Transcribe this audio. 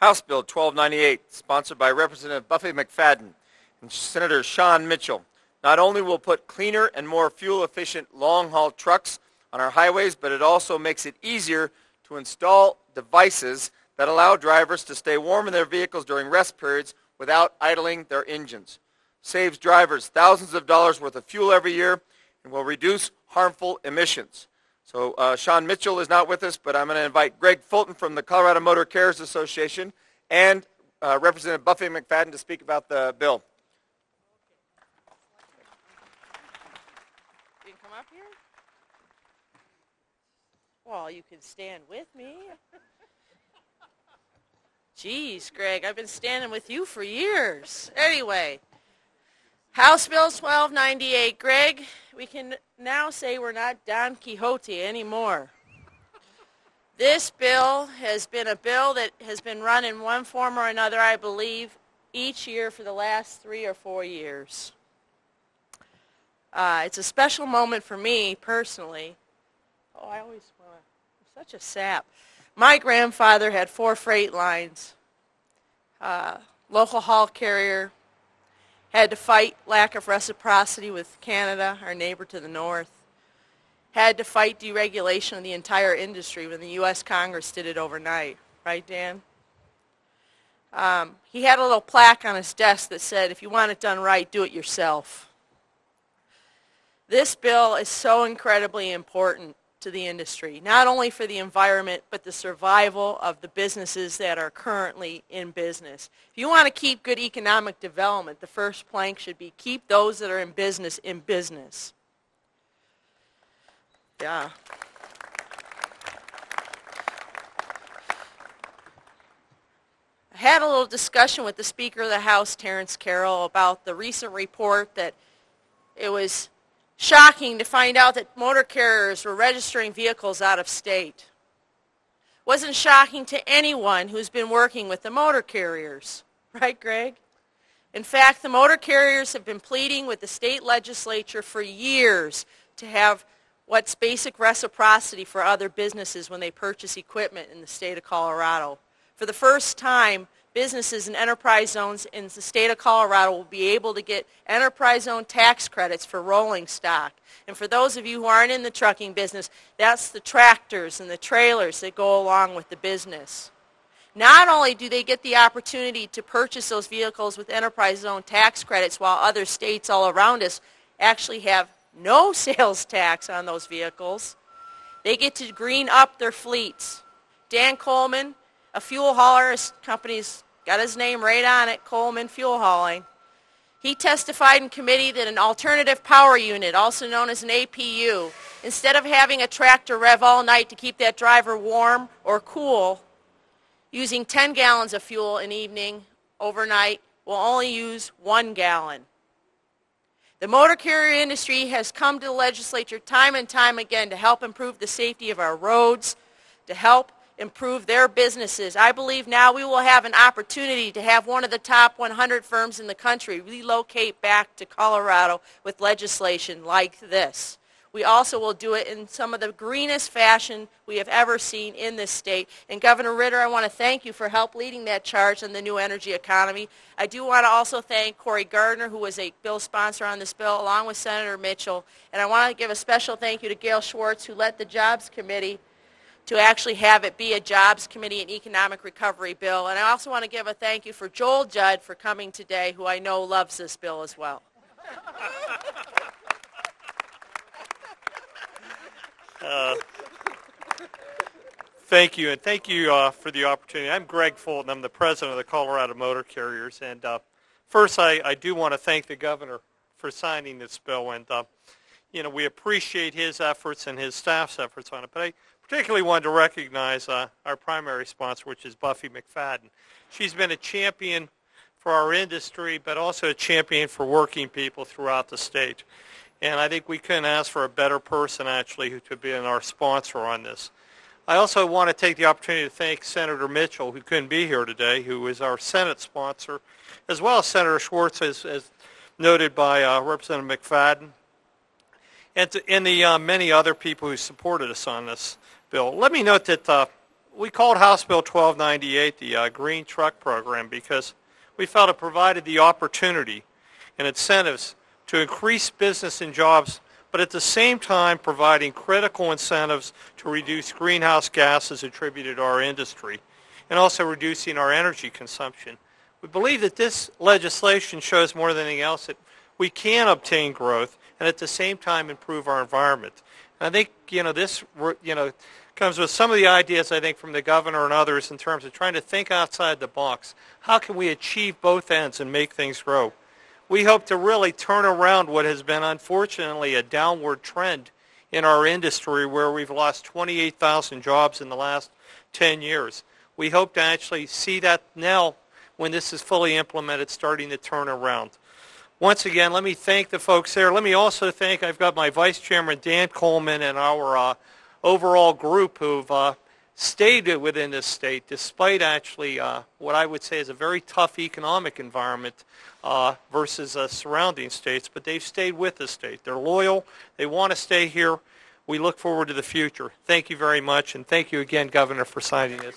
House Bill 1298, sponsored by Representative Buffy McFadden and Senator Sean Mitchell, not only will put cleaner and more fuel-efficient long-haul trucks on our highways, but it also makes it easier to install devices that allow drivers to stay warm in their vehicles during rest periods without idling their engines. Saves drivers thousands of dollars worth of fuel every year and will reduce harmful emissions. So Sean Mitchell is not with us, but I'm going to invite Greg Fulton from the Colorado Motor Carriers Association and Representative Buffy McFadden to speak about the bill. You can come up here? Well, you can stand with me. Jeez, Greg, I've been standing with you for years. Anyway, House Bill 1298. Greg, we can now say we're not Don Quixote anymore. This bill has been a bill that has been run in one form or another, I believe, each year for the last 3 or 4 years. It's a special moment for me personally. Oh, I always want to, I'm such a sap. My grandfather had 4 freight lines, local haul carrier, had to fight lack of reciprocity with Canada, our neighbor to the north, had to fight deregulation of the entire industry when the U.S. Congress did it overnight. Right, Dan? He had a little plaque on his desk that said, if you want it done right, do it yourself. This bill is so incredibly important to the industry, not only for the environment, but the survival of the businesses that are currently in business. If you want to keep good economic development, the first plank should be keep those that are in business in business. Yeah. I had a little discussion with the Speaker of the House, Terrence Carroll, about the recent report that it was shocking to find out that motor carriers were registering vehicles out of state. Wasn't shocking to anyone who's been working with the motor carriers. Right, Greg? In fact, the motor carriers have been pleading with the state legislature for years to have what's basic reciprocity for other businesses when they purchase equipment in the state of Colorado. For the first time, businesses in enterprise zones in the state of Colorado will be able to get enterprise zone tax credits for rolling stock. And for those of you who aren't in the trucking business, that's the tractors and the trailers that go along with the business. Not only do they get the opportunity to purchase those vehicles with enterprise zone tax credits while other states all around us actually have no sales tax on those vehicles, they get to green up their fleets. Dan Coleman, a fuel hauler, his company's got his name right on it, Coleman Fuel Hauling. He testified in committee that an alternative power unit, also known as an APU, instead of having a tractor rev all night to keep that driver warm or cool, using 10 gallons of fuel an evening overnight, will only use 1 gallon. The motor carrier industry has come to the legislature time and time again to help improve the safety of our roads, to help improve their businesses. I believe now we will have an opportunity to have one of the top 100 firms in the country relocate back to Colorado with legislation like this. We also will do it in some of the greenest fashion we have ever seen in this state. And Governor Ritter, I want to thank you for help leading that charge on the new energy economy. I do want to also thank Cory Gardner, who was a bill sponsor on this bill, along with Senator Mitchell. And I want to give a special thank you to Gail Schwartz, who led the Jobs Committee to actually have it be a Jobs Committee and Economic Recovery bill. And I also want to give a thank you for Joel Judd for coming today, who I know loves this bill as well. Thank you, and thank you for the opportunity. I'm Greg Fulton. I'm the president of the Colorado Motor Carriers. And first, I do want to thank the governor for signing this bill. And, we appreciate his efforts and his staff's efforts on it. But I particularly wanted to recognize our primary sponsor, which is Buffy McFadden. She's been a champion for our industry, but also a champion for working people throughout the state. And I think we couldn't ask for a better person, actually, who could be our sponsor on this. I also want to take the opportunity to thank Senator Mitchell, who couldn't be here today, who is our Senate sponsor, as well as Senator Schwartz, as noted by Representative McFadden, and the many other people who supported us on this bill. Let me note that we called House Bill 1298 the Green Truck Program because we felt it provided the opportunity and incentives to increase business and jobs, but at the same time providing critical incentives to reduce greenhouse gases attributed to our industry and also reducing our energy consumption. We believe that this legislation shows more than anything else that we can obtain growth and at the same time improve our environment. And I think, this, comes with some of the ideas, I think, from the governor and others in terms of trying to think outside the box. How can we achieve both ends and make things grow? We hope to really turn around what has been, unfortunately, a downward trend in our industry where we've lost 28,000 jobs in the last 10 years. We hope to actually see that now, when this is fully implemented, starting to turn around. Once again, let me thank the folks there. Let me also thank, I've got my Vice Chairman, Dan Coleman, and our overall group who've stayed within this state despite actually what I would say is a very tough economic environment versus surrounding states, but they've stayed with the state. They're loyal. They want to stay here. We look forward to the future. Thank you very much, and thank you again, Governor, for signing this.